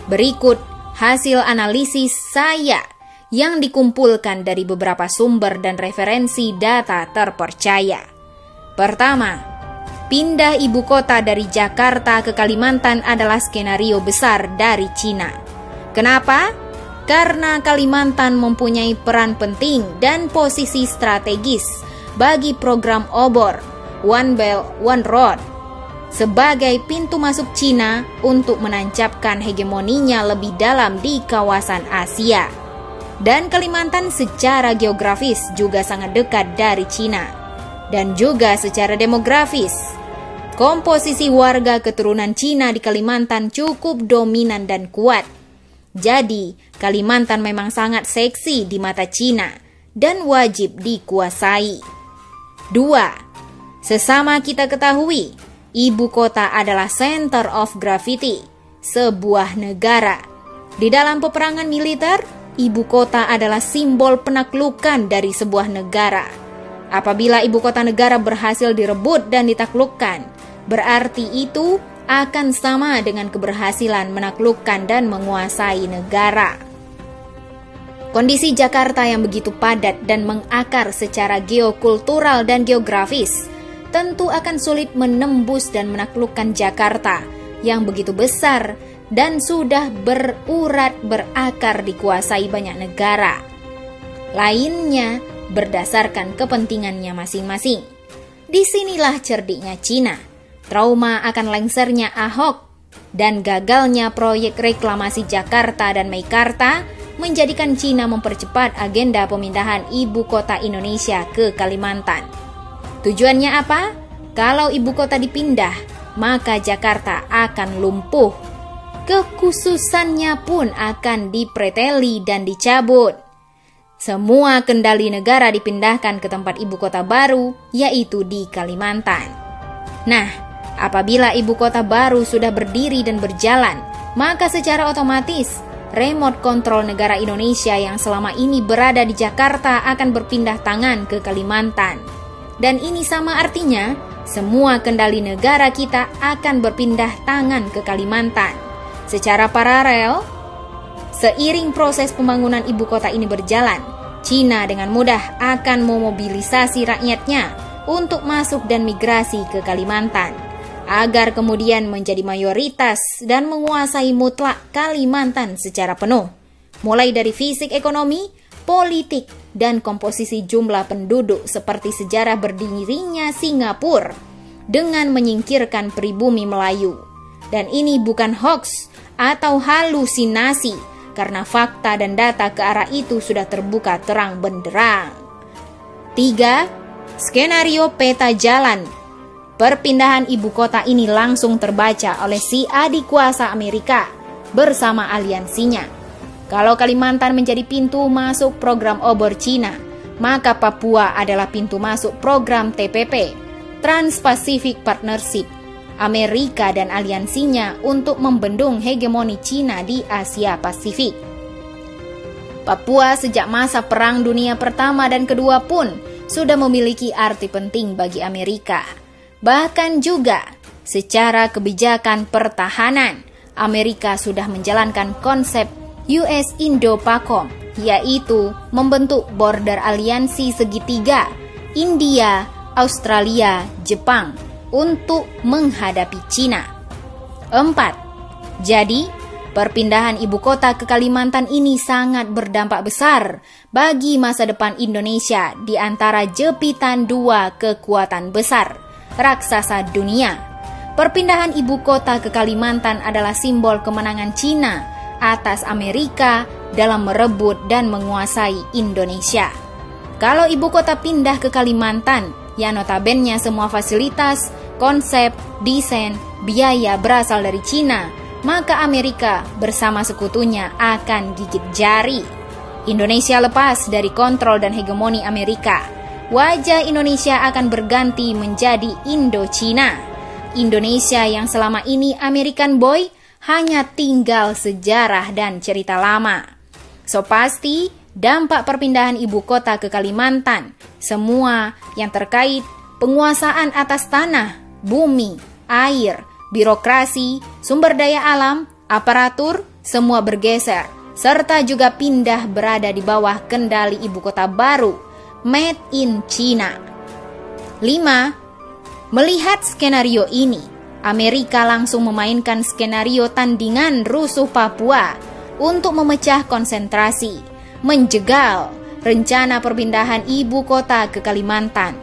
Berikut hasil analisis saya yang dikumpulkan dari beberapa sumber dan referensi data terpercaya. Pertama, pindah ibu kota dari Jakarta ke Kalimantan adalah skenario besar dari Cina. Kenapa? Karena Kalimantan mempunyai peran penting dan posisi strategis bagi program obor One Belt One Road sebagai pintu masuk Cina untuk menancapkan hegemoninya lebih dalam di kawasan Asia. Dan Kalimantan secara geografis juga sangat dekat dari Cina. Dan juga secara demografis, komposisi warga keturunan Cina di Kalimantan cukup dominan dan kuat. Jadi, Kalimantan memang sangat seksi di mata Cina dan wajib dikuasai. 2. Sesama kita ketahui, ibu kota adalah center of gravity sebuah negara. Di dalam peperangan militer, ibu kota adalah simbol penaklukan dari sebuah negara. Apabila ibu kota negara berhasil direbut dan ditaklukkan, berarti itu akan sama dengan keberhasilan menaklukkan dan menguasai negara. Kondisi Jakarta yang begitu padat dan mengakar secara geokultural dan geografis tentu akan sulit menembus dan menaklukkan Jakarta yang begitu besar dan sudah berurat berakar dikuasai banyak negara lainnya berdasarkan kepentingannya masing-masing. Disinilah cerdiknya Cina. Trauma akan lengsernya Ahok dan gagalnya proyek reklamasi Jakarta dan Meikarta menjadikan Cina mempercepat agenda pemindahan ibu kota Indonesia ke Kalimantan. Tujuannya apa? Kalau ibu kota dipindah, maka Jakarta akan lumpuh. Kekhususannya pun akan dipreteli dan dicabut. Semua kendali negara dipindahkan ke tempat ibu kota baru, yaitu di Kalimantan. Nah, apabila ibu kota baru sudah berdiri dan berjalan, maka secara otomatis remote kontrol negara Indonesia yang selama ini berada di Jakarta akan berpindah tangan ke Kalimantan. Dan ini sama artinya, semua kendali negara kita akan berpindah tangan ke Kalimantan. Secara paralel, seiring proses pembangunan ibu kota ini berjalan, Cina dengan mudah akan memobilisasi rakyatnya untuk masuk dan migrasi ke Kalimantan, agar kemudian menjadi mayoritas dan menguasai mutlak Kalimantan secara penuh, mulai dari fisik ekonomi, politik, dan komposisi jumlah penduduk seperti sejarah berdirinya Singapura dengan menyingkirkan pribumi Melayu. Dan ini bukan hoax atau halusinasi, karena fakta dan data ke arah itu sudah terbuka terang benderang. 3. Skenario peta jalan perpindahan ibu kota ini langsung terbaca oleh si adik kuasa Amerika bersama aliansinya. Kalau Kalimantan menjadi pintu masuk program obor Cina, maka Papua adalah pintu masuk program TPP, Trans-Pacific Partnership, Amerika dan aliansinya untuk membendung hegemoni Cina di Asia Pasifik. Papua sejak masa Perang Dunia Pertama dan Kedua pun sudah memiliki arti penting bagi Amerika. Bahkan juga secara kebijakan pertahanan, Amerika sudah menjalankan konsep US Indo-PACOM, yaitu membentuk border aliansi segitiga India, Australia, Jepang untuk menghadapi Cina. 4. Jadi, perpindahan ibu kota ke Kalimantan ini sangat berdampak besar bagi masa depan Indonesia di antara jepitan dua kekuatan besar, raksasa dunia. Perpindahan ibu kota ke Kalimantan adalah simbol kemenangan Cina atas Amerika dalam merebut dan menguasai Indonesia. Kalau ibu kota pindah ke Kalimantan, yang notabene semua fasilitas, konsep, desain, biaya berasal dari Cina, maka Amerika bersama sekutunya akan gigit jari. Indonesia lepas dari kontrol dan hegemoni Amerika. Wajah Indonesia akan berganti menjadi Indo-Cina. Indonesia yang selama ini American boy hanya tinggal sejarah dan cerita lama. So pasti dampak perpindahan ibu kota ke Kalimantan, semua yang terkait penguasaan atas tanah, bumi, air, birokrasi, sumber daya alam, Aparatur semua bergeser, serta juga pindah berada di bawah kendali ibu kota baru, made in China. 5. Melihat skenario ini, Amerika langsung memainkan skenario tandingan rusuh Papua untuk memecah konsentrasi, menjegal rencana perpindahan ibu kota ke Kalimantan,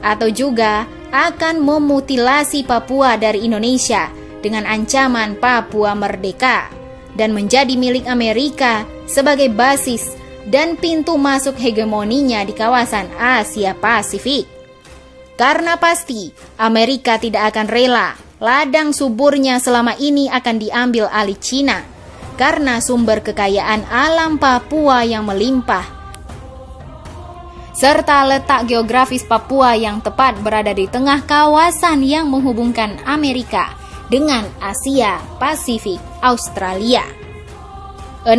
atau juga akan memutilasi Papua dari Indonesia dengan ancaman Papua merdeka dan menjadi milik Amerika sebagai basis dan pintu masuk hegemoninya di kawasan Asia Pasifik. Karena pasti Amerika tidak akan rela ladang suburnya selama ini akan diambil alih Cina karena sumber kekayaan alam Papua yang melimpah serta letak geografis Papua yang tepat berada di tengah kawasan yang menghubungkan Amerika dengan Asia Pasifik Australia. 6.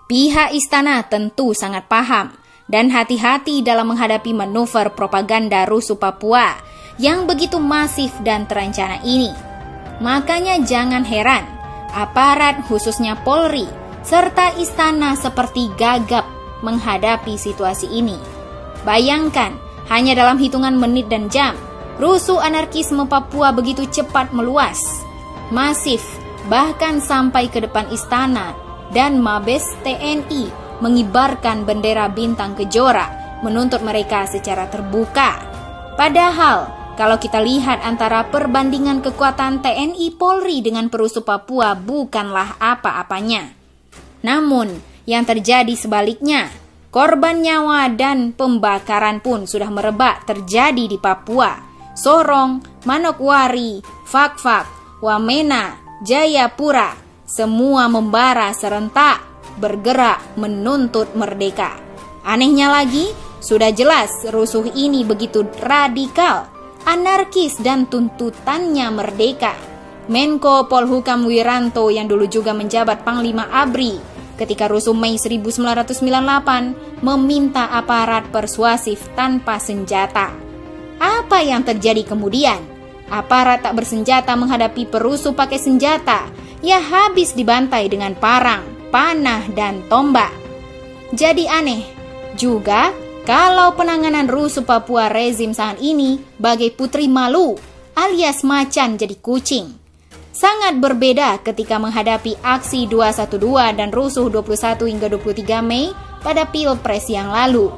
Pihak istana tentu sangat paham dan hati-hati dalam menghadapi manuver propaganda rusuh Papua yang begitu masif dan terencana ini. Makanya jangan heran, aparat khususnya Polri serta istana seperti gagap menghadapi situasi ini. Bayangkan, hanya dalam hitungan menit dan jam, rusuh anarkisme Papua begitu cepat meluas, masif, bahkan sampai ke depan istana, dan Mabes TNI mengibarkan bendera bintang kejora menuntut mereka secara terbuka. Padahal, kalau kita lihat antara perbandingan kekuatan TNI Polri dengan perusuh Papua bukanlah apa-apanya. Namun, yang terjadi sebaliknya, korban nyawa dan pembakaran pun sudah merebak terjadi di Papua, Sorong, Manokwari, Fakfak, Wamena, Jayapura, semua membara serentak bergerak menuntut merdeka. Anehnya lagi, sudah jelas rusuh ini begitu radikal, anarkis dan tuntutannya merdeka. Menko Polhukam Wiranto yang dulu juga menjabat Panglima ABRI ketika rusuh Mei 1998 meminta aparat persuasif tanpa senjata. Apa yang terjadi kemudian? Aparat tak bersenjata menghadapi perusuh pakai senjata, ya habis dibantai dengan parang, panah, dan tombak. Jadi aneh juga kalau penanganan rusuh Papua rezim saat ini bagai putri malu alias macan jadi kucing. Sangat berbeda ketika menghadapi aksi 212 dan rusuh 21 hingga 23 Mei pada Pilpres yang lalu.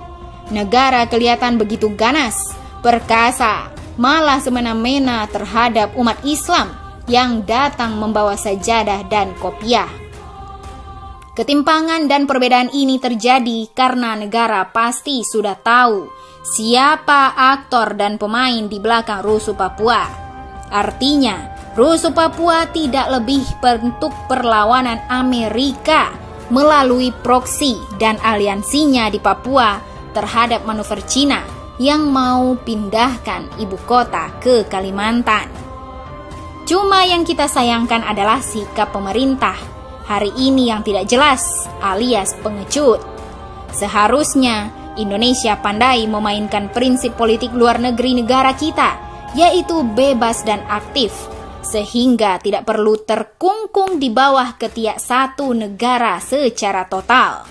Negara kelihatan begitu ganas, perkasa, malah semena-mena terhadap umat Islam yang datang membawa sajadah dan kopiah. Ketimpangan dan perbedaan ini terjadi karena negara pasti sudah tahu siapa aktor dan pemain di belakang rusuh Papua. Artinya, rusuh Papua tidak lebih bentuk perlawanan Amerika melalui proksi dan aliansinya di Papua terhadap manuver Cina yang mau pindahkan ibu kota ke Kalimantan. Cuma yang kita sayangkan adalah sikap pemerintah hari ini yang tidak jelas alias pengecut. Seharusnya Indonesia pandai memainkan prinsip politik luar negeri negara kita, yaitu bebas dan aktif, sehingga tidak perlu terkungkung di bawah ketiak satu negara secara total.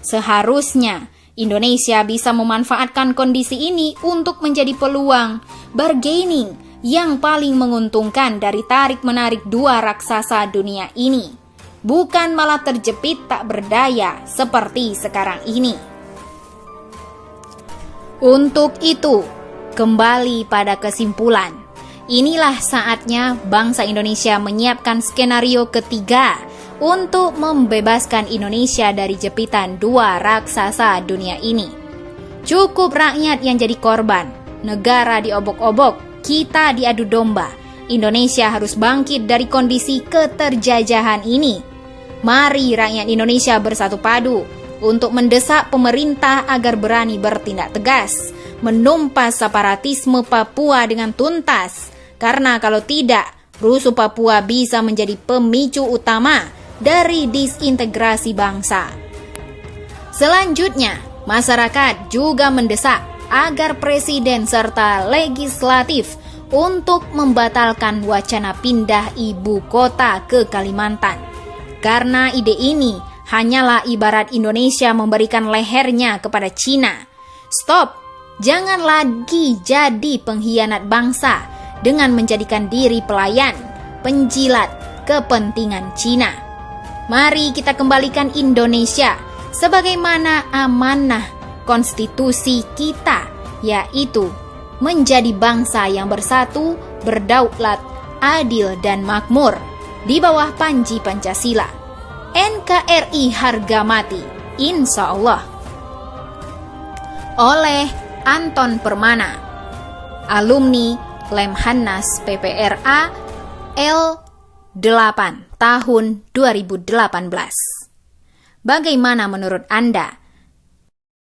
Seharusnya Indonesia bisa memanfaatkan kondisi ini untuk menjadi peluang bargaining yang paling menguntungkan dari tarik-menarik dua raksasa dunia ini, bukan malah terjepit tak berdaya seperti sekarang ini. Untuk itu, kembali pada kesimpulan, inilah saatnya bangsa Indonesia menyiapkan skenario ketiga untuk membebaskan Indonesia dari jepitan dua raksasa dunia ini. Cukup rakyat yang jadi korban, negara diobok-obok, kita diadu domba. Indonesia harus bangkit dari kondisi keterjajahan ini. Mari rakyat Indonesia bersatu padu untuk mendesak pemerintah agar berani bertindak tegas, menumpas separatisme Papua dengan tuntas. Karena kalau tidak, rusuh Papua bisa menjadi pemicu utama dari disintegrasi bangsa. Selanjutnya, masyarakat juga mendesak agar presiden serta legislatif untuk membatalkan wacana pindah ibu kota ke Kalimantan. Karena ide ini hanyalah ibarat Indonesia memberikan lehernya kepada Cina. Stop, jangan lagi jadi pengkhianat bangsa dengan menjadikan diri pelayan, penjilat kepentingan Cina. Mari kita kembalikan Indonesia sebagaimana amanah konstitusi kita, yaitu menjadi bangsa yang bersatu, berdaulat, adil dan makmur di bawah panji Pancasila. NKRI harga mati, insya Allah. Oleh Anton Permana, alumni Lemhanas PPRA L8 tahun 2018. Bagaimana menurut Anda?